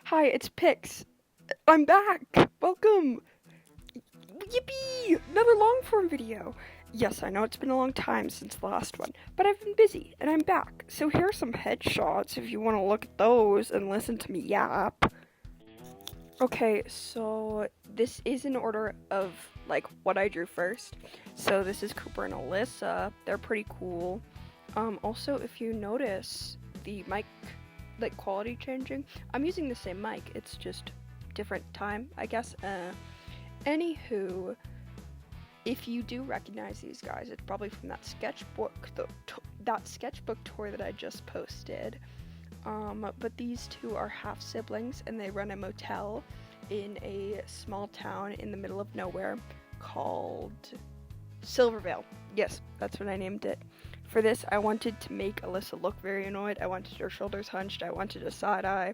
Hi, it's Pix. I'm back. Welcome. Yippee! Another long form video. Yes, I know it's been a long time since the last one, but I've been busy and I'm back. So here are some headshots if you want to look at those and listen to me yap. Okay, so this is in order of like what I drew first. So this is Cooper and Alyssa. They're pretty cool. Also, if you notice the mic like quality changing, I'm using the same mic. It's just different time, I guess. Anywho, if you do recognize these guys, it's probably from that sketchbook tour that I just posted. But these two are half siblings, and they run a motel in a small town in the middle of nowhere called Silvervale. Yes, that's what I named it. For this, I wanted to make Alyssa look very annoyed. I wanted her shoulders hunched. I wanted a side eye.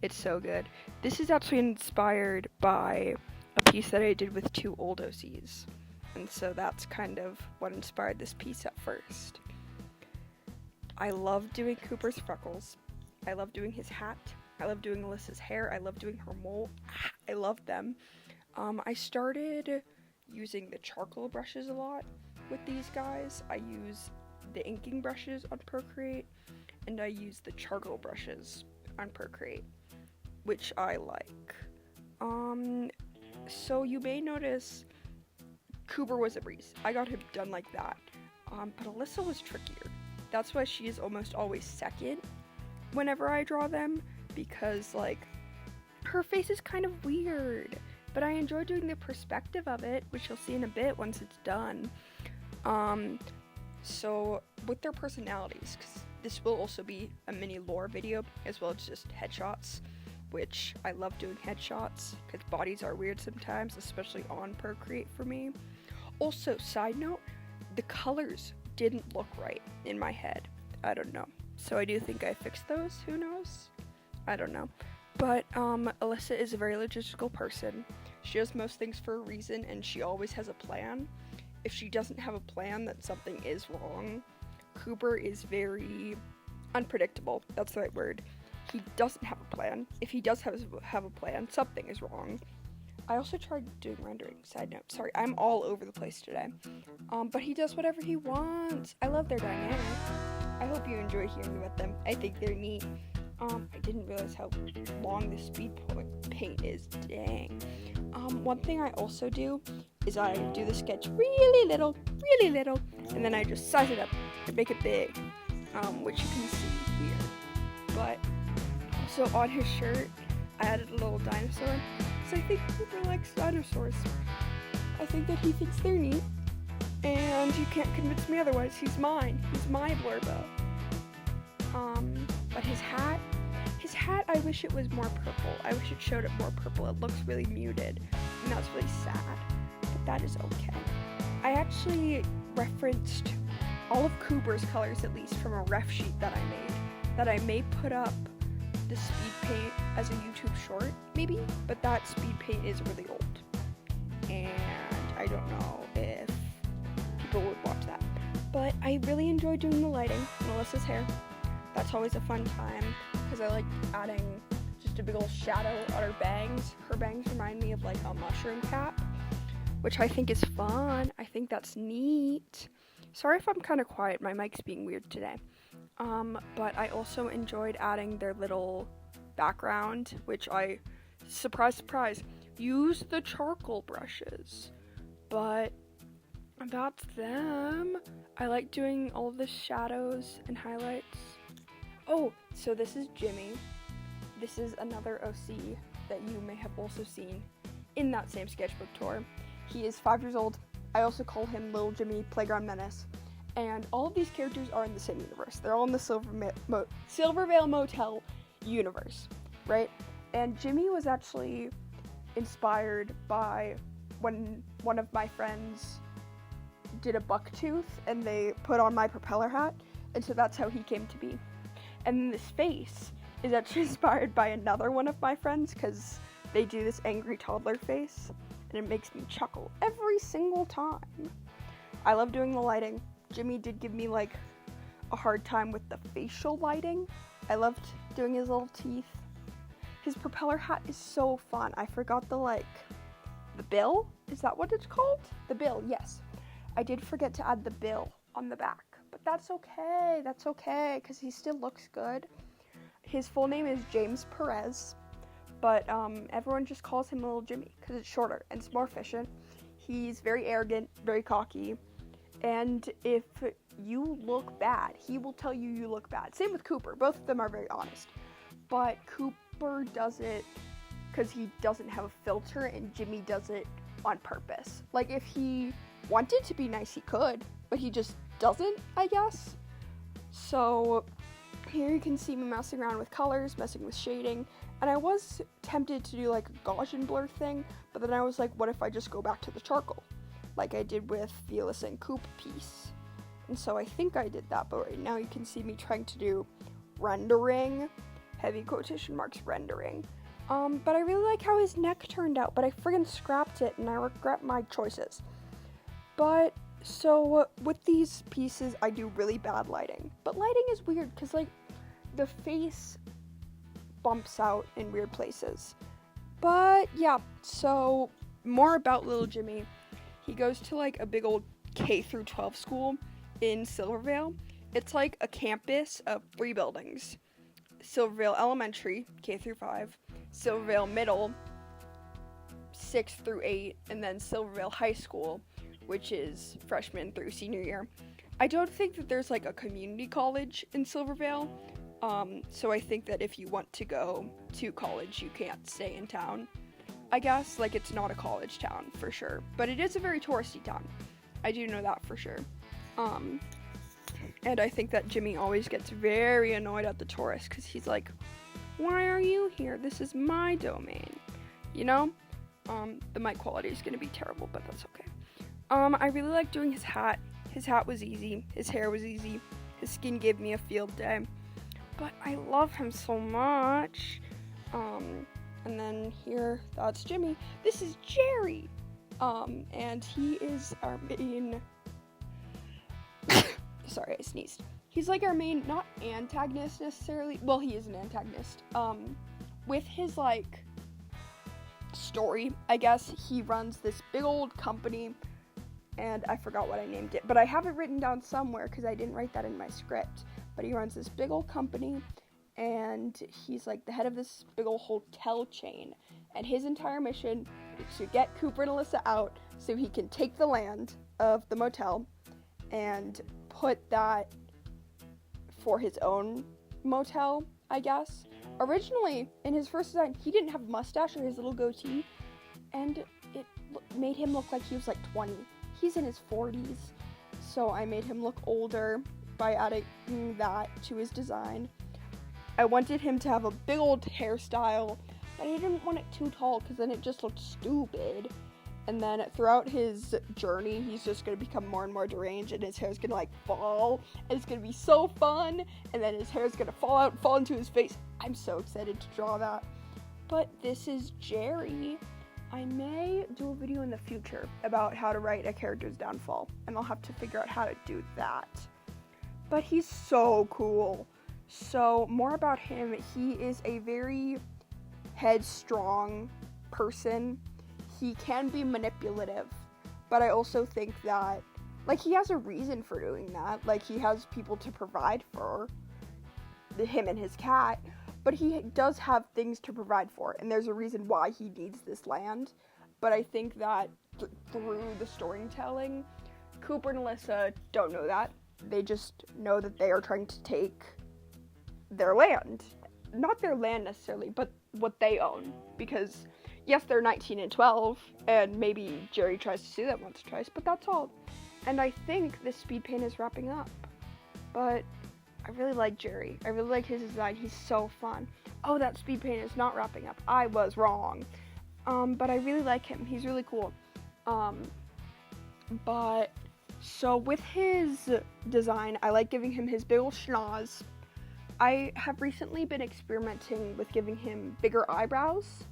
It's so good. This is actually inspired by a piece that I did with two old OCs. And so that's kind of what inspired this piece at first. I love doing Cooper's freckles. I love doing his hat. I love doing Alyssa's hair. I love doing her mole. I love them. I started using the charcoal brushes a lot with these guys. I use the inking brushes on Procreate, and I use the charcoal brushes on Procreate, which I like. So you may notice Cooper was a breeze. I got him done like that. But Alyssa was trickier. That's why she is almost always second whenever I draw them, because like her face is kind of weird, but I enjoy doing the perspective of it, which you'll see in a bit once it's done. So with their personalities, because this will also be a mini lore video as well as just headshots, which I love doing headshots because bodies are weird sometimes, especially on Procreate for me. Also, side note, the colors didn't look right in my head. I don't know. So I do think I fixed those. Who knows? I don't know. But Alyssa is a very logistical person. She does most things for a reason, and she always has a plan. If she doesn't have a plan, then something is wrong. Cooper is very unpredictable. That's the right word. He doesn't have a plan. If he does have a plan, something is wrong. I also tried doing rendering. Side note. Sorry, I'm all over the place today. But he does whatever he wants. I love their dynamic. I hope you enjoy hearing about them. I think they're neat. I didn't realize how long the speed paint is. Dang. One thing I also do is I do the sketch really little, and then I just size it up and make it big, which you can see here. But also on his shirt, I added a little dinosaur, because I think Cooper likes dinosaurs. I think that he thinks they're neat, and you can't convince me otherwise. He's mine. He's my Blurbo. But his hat, I wish it was more purple. I wish it showed it more purple. It looks really muted, and that's really sad, but that is okay. I actually referenced all of Cooper's colors, at least from a ref sheet that I made, that I may put up the speed paint as a YouTube short, maybe, but that speed paint is really old, and I don't know if people would watch that. But I really enjoy doing the lighting on Alyssa's hair. That's always a fun time, because I like adding just a big old shadow on her bangs. Her bangs remind me of like a mushroom cap, which I think is fun. I think that's neat. Sorry if I'm kind of quiet, my mic's being weird today. But I also enjoyed adding their little background, which I, surprise, use the charcoal brushes. But that's them. I like doing all of the shadows and highlights. Oh, so this is Jimmy. This is another OC that you may have also seen in that same sketchbook tour. He is 5 years old. I also call him Little Jimmy Playground Menace. And all of these characters are in the same universe. They're all in the Silvervale Motel universe, right? And Jimmy was actually inspired by when one of my friends did a buck tooth and they put on my propeller hat, and so that's how he came to be. And this face is actually inspired by another one of my friends, because they do this angry toddler face, and it makes me chuckle every single time. I love doing the lighting. Jimmy did give me like a hard time with the facial lighting. I loved doing his little teeth. His propeller hat is so fun. I forgot the bill? Is that what it's called? The bill, yes. I did forget to add the bill on the back. But that's okay, because he still looks good. His full name is James Perez, but everyone just calls him Little Jimmy, because it's shorter and it's more efficient. He's very arrogant, very cocky, and if you look bad, he will tell you you look bad. Same with Cooper. Both of them are very honest. But Cooper does it because he doesn't have a filter, and Jimmy does it on purpose. Like, if he wanted to be nice, he could, but he just doesn't, I guess. So here you can see me messing around with colors, messing with shading, and I was tempted to do like a Gaussian blur thing, but then I was like, what if I just go back to the charcoal, like I did with the Alyssa and Coop piece? And so I think I did that, but right now you can see me trying to do rendering, heavy quotation marks, rendering. But I really like how his neck turned out, but I friggin' scrapped it, and I regret my choices. But, so, with these pieces, I do really bad lighting. But lighting is weird, because, like, the face bumps out in weird places. But, yeah, so, more about Little Jimmy. He goes to, like, a big old K-12 school in Silvervale. It's, like, a campus of 3 buildings. Silvervale Elementary, K-5, Silvervale Middle, 6 through 8, and then Silvervale High School, which is freshman through senior year. I don't think that there's like a community college in Silvervale, so I think that if you want to go to college, you can't stay in town. I guess, like, it's not a college town for sure, but it is a very touristy town. I do know that for sure. And I think that Jimmy always gets very annoyed at the tourists because he's like, why are you here? This is my domain. You know? The mic quality is going to be terrible, but that's okay. I really like doing his hat. His hat was easy. His hair was easy. His skin gave me a field day. But I love him so much. And then here, that's Jimmy. This is Jerry. And he is our main... Sorry, I sneezed. He's like our main, not antagonist necessarily. Well, he is an antagonist. With his, like, story, I guess, he runs this big old company, and I forgot what I named it, but I have it written down somewhere because I didn't write that in my script. But he runs this big old company, and he's like the head of this big old hotel chain, and his entire mission is to get Cooper and Alyssa out so he can take the land of the motel and put that for his own motel, I guess. Originally, in his first design, he didn't have a mustache or his little goatee, and it made him look like he was like 20. He's in his 40s, so I made him look older by adding that to his design. I wanted him to have a big old hairstyle, but I didn't want it too tall because then it just looked stupid. And then throughout his journey, he's just going to become more and more deranged, and his hair's going to, like, fall, and it's going to be so fun, and then his hair's going to fall out and fall into his face. I'm so excited to draw that. But this is Jerry. I may do a video in the future about how to write a character's downfall, and I'll have to figure out how to do that. But he's so cool. So, more about him. He is a very headstrong person. He can be manipulative, but I also think that, like, he has a reason for doing that. Like, he has people to provide for him and his cat, but he does have things to provide for, and there's a reason why he needs this land. But I think that through the storytelling, Cooper and Alyssa don't know that. They just know that they are trying to take their land. Not their land necessarily, but what they own, because yes, they're 19 and 12, and maybe Jerry tries to do that once or twice, but that's all. And I think this speed paint is wrapping up. But I really like Jerry. I really like his design. He's so fun. Oh, that speed paint is not wrapping up. I was wrong. But I really like him. He's really cool. But, so with his design, I like giving him his big ol' schnoz. I have recently been experimenting with giving him bigger eyebrows.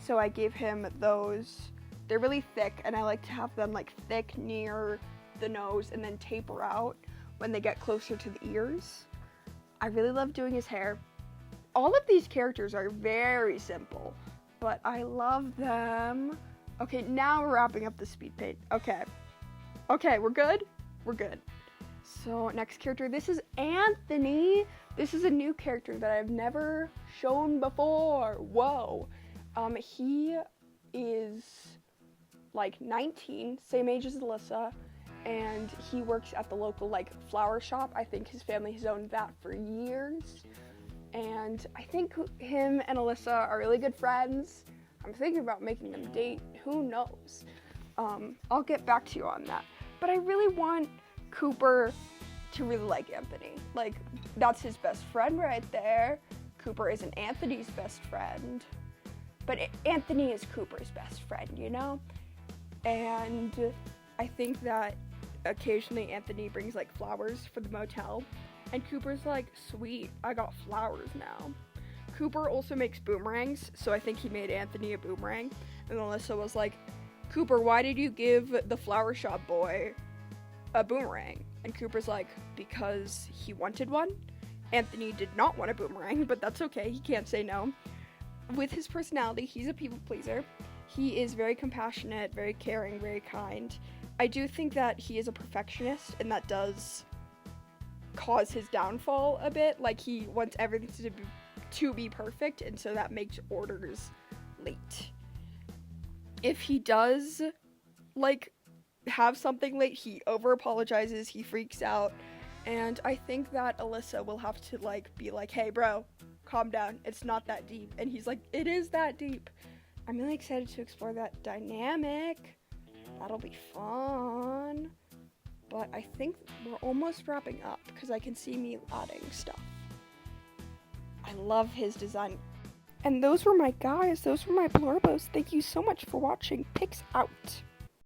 So I gave him those. They're really thick, and I like to have them like thick near the nose and then taper out when they get closer to the ears. I really love doing his hair. all of these characters are very simple, but I love them. Okay, now we're wrapping up the speed paint. Okay, we're good? We're good. So next character, this is Anthony. This is a new character that I've never shown before. Whoa. He is like 19, same age as Alyssa, and he works at the local like flower shop. I think his family has owned that for years, and I think him and Alyssa are really good friends. I'm thinking about making them date. Who knows? I'll get back to you on that. But I really want Cooper to really like Anthony. Like, that's his best friend right there. Cooper isn't Anthony's best friend, but Anthony is Cooper's best friend, you know? And I think that occasionally Anthony brings like flowers for the motel, and Cooper's like, sweet, I got flowers now. Cooper also makes boomerangs, so I think he made Anthony a boomerang. And Alyssa was like, Cooper, why did you give the flower shop boy a boomerang? And Cooper's like, because he wanted one. Anthony did not want a boomerang, but that's okay, he can't say no. With his personality, he's a people pleaser. He is very compassionate, very caring, very kind. I do think that he is a perfectionist, and that does cause his downfall a bit. Like, he wants everything to be perfect, and so that makes orders late. If he does, like, have something late, he over apologizes, he freaks out, and I think that Alyssa will have to like be like, hey bro, calm down, it's not that deep. And he's like, it is that deep. I'm really excited to explore that dynamic. That'll be fun. But I think we're almost wrapping up because I can see me adding stuff. I love his design. And those were my guys, those were my blurbos. Thank you so much for watching. Pics out.